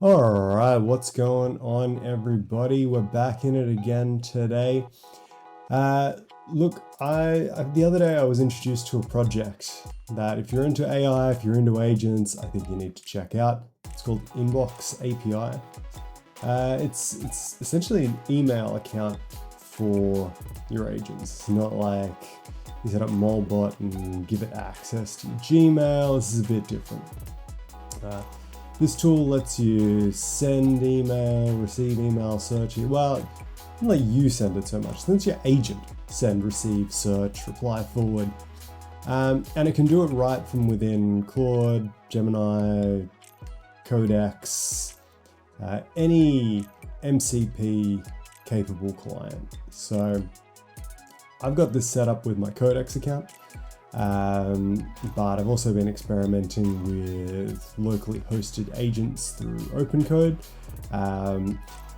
Alright, what's going on, everybody? We're back in it again today. Look, the other day I was introduced to a project that if you're into AI, if you're into agents, I think you need to check out. It's called Inbox API. It's essentially an email account for your agents. It's not like you set up Molbot and give it access to your Gmail. This is a bit different. This tool lets you send email, receive email, search it. Well, not let you send it so much. It lets your agent send, receive, search, reply forward. And it can do it right from within Claude, Gemini, Codex, any MCP capable client. So I've got this set up with my Codex account. But I've also been experimenting with locally hosted agents through OpenCode.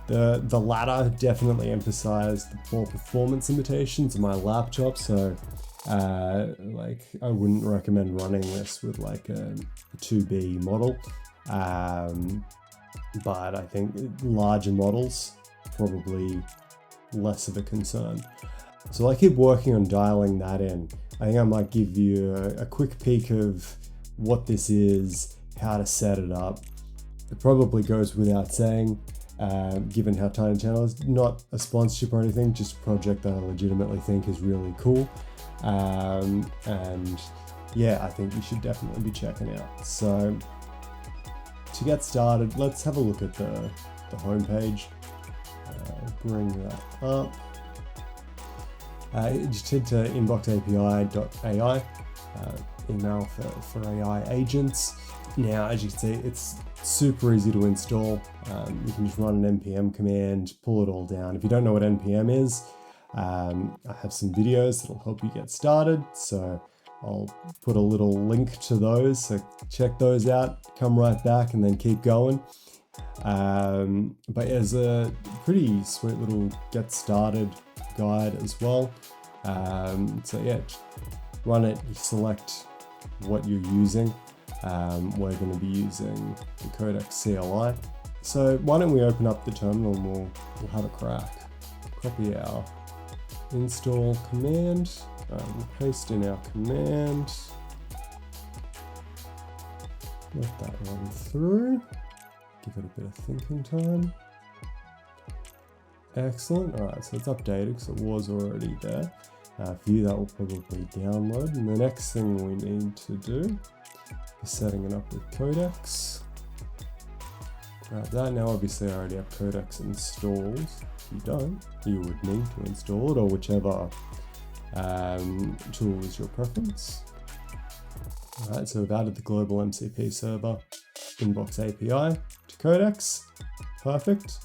The latter definitely emphasized the poor performance limitations of my laptop, so I wouldn't recommend running this with like a 2B model. But I think larger models probably less of a concern. So I keep working on dialing that in. I think I might give you a quick peek of what this is, how to set it up. It probably goes without saying, given how tiny the channel is. Not a sponsorship or anything, just a project that I legitimately think is really cool. And yeah, I think you should definitely be checking out. So to get started, let's have a look at the homepage. Bring that up. Just head to inboxapi.ai, email for AI agents. Now, as you can see, it's super easy to install. You can just run an npm command, pull it all down. If you don't know what npm is, I have some videos that'll help you get started. So I'll put a little link to those. So check those out, come right back and then keep going. But there's a pretty sweet little get started guide as well. So yeah, run it, you select what you're using. We're going to be using the Codex CLI. So why don't we open up the terminal and we'll have a crack. Copy our install command, paste in our command, let that run through, give it a bit of thinking time. Excellent. All right, so it's updated because it was already there. For you, that will probably download. And the next thing we need to do is setting it up with Codex. Grab that. Now, obviously, I already have Codex installed. If you don't, you would need to install it, or whichever tool is your preference. All right, so we've added the global MCP server, Inbox API to Codex. Perfect.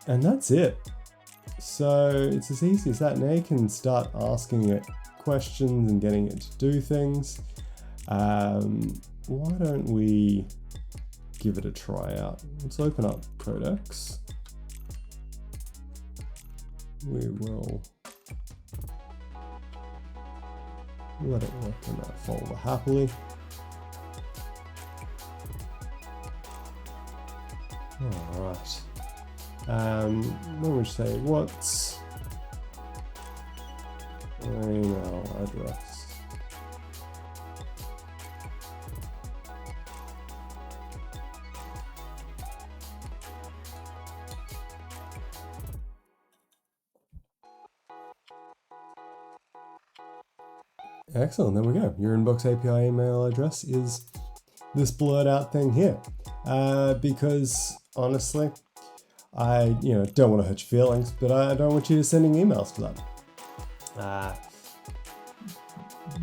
And that's it. So it's as easy as that. Now you can start asking it questions and getting it to do things. Why don't we give it a try out? Let's open up Codex. We will let it work in that folder happily. All right. Let me say what's email address. Excellent, there we go. Your Inbox API email address is this blurred out thing here. Because honestly, I don't want to hurt your feelings, but I don't want you sending emails to that.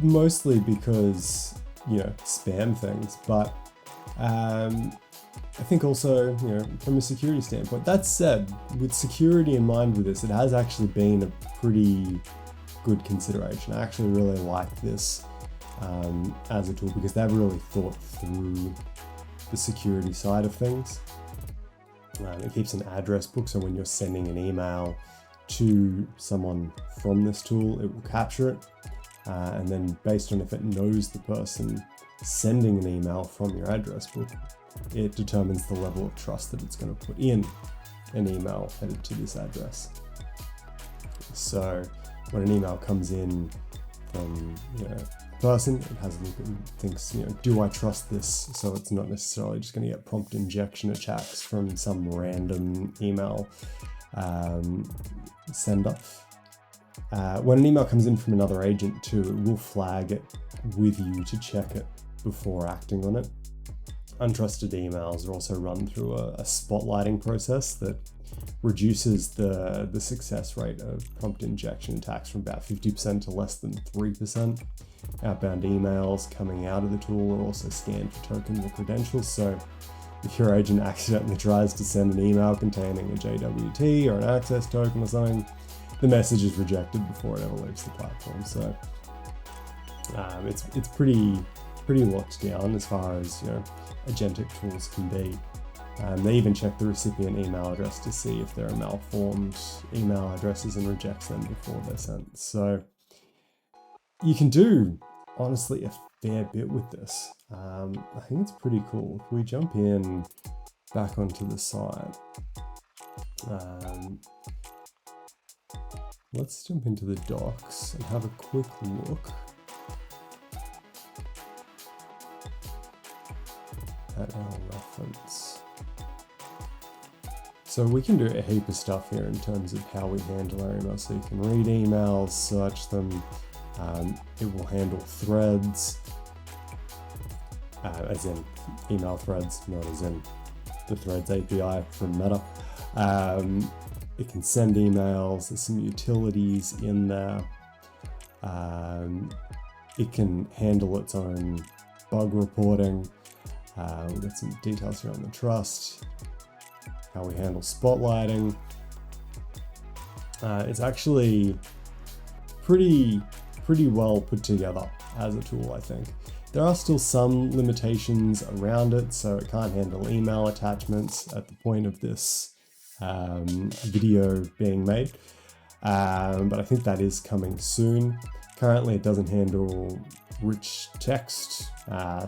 Mostly because, spam things, but I think also, from a security standpoint. That said, with security in mind with this, it has actually been a pretty good consideration. I actually really like this as a tool because they've really thought through the security side of things. It keeps an address book, so when you're sending an email to someone from this tool, it will capture it. And then based on if it knows the person sending an email from your address book, it determines the level of trust that it's going to put in an email headed to this address. So when an email comes in from a person, it has a look and thinks, do I trust this? So it's not necessarily just going to get prompt injection attacks from some random email sender. When an email comes in from another agent too, it will flag it with you to check it before acting on it. Untrusted emails are also run through a spotlighting process that reduces the success rate of prompt injection attacks from about 50% to less than 3%. Outbound emails coming out of the tool are also scanned for tokens or credentials. So if your agent accidentally tries to send an email containing a JWT or an access token or something, the message is rejected before it ever leaves the platform. So it's pretty locked down as far as agentic tools can be. They even check the recipient email address to see if there are malformed email addresses and rejects them before they're sent. So you can do, honestly, a fair bit with this. I think it's pretty cool. If we jump in back onto the site, let's jump into the docs and have a quick look at our reference. So we can do a heap of stuff here in terms of how we handle our emails. So you can read emails, search them. It will handle threads, as in email threads, not as in the Threads API from Meta. It can send emails. There's some utilities in there. It can handle its own bug reporting. We've got some details here on the trust, how we handle spotlighting. It's actually pretty well put together as a tool, I think. There are still some limitations around it, so it can't handle email attachments at the point of this video being made, but I think that is coming soon. Currently it doesn't handle rich text,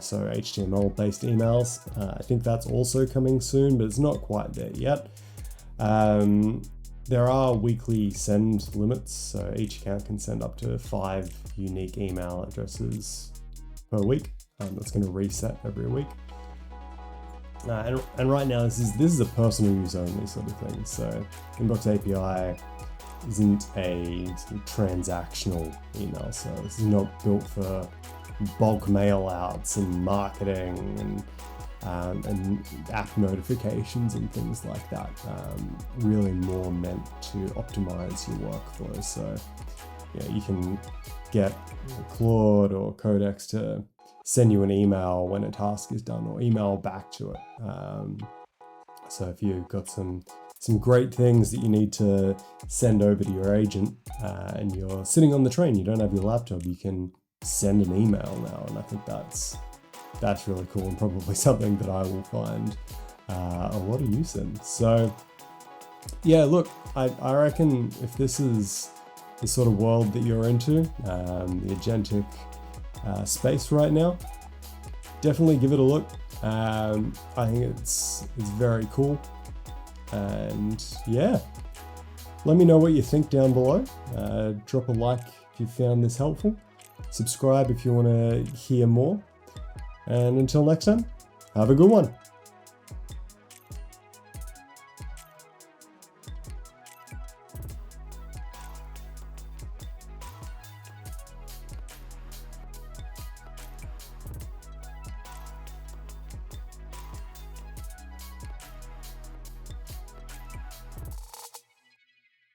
so HTML based emails. I think that's also coming soon, but it's not quite there yet. There are weekly send limits, so each account can send up to 5 unique email addresses per week. That's going to reset every week. And right now this is a personal use only sort of thing. So Inbox API isn't a sort of transactional email service. It's not built for bulk mail outs and marketing and app notifications and things like that. Really more meant to optimize your workflow. So you can get Claude or Codex to send you an email when a task is done, or email back to it. So if you've got some great things that you need to send over to your agent, and you're sitting on the train, you don't have your laptop, you can send an email now, and I think that's really cool, and probably something that I will find a lot of use in. So yeah, look, I reckon if this is the sort of world that you're into, the agentic space right now, definitely give it a look. I think it's very cool, and yeah, let me know what you think down below. Drop a like if you found this helpful. Subscribe if you want to hear more. And until next time, have a good one.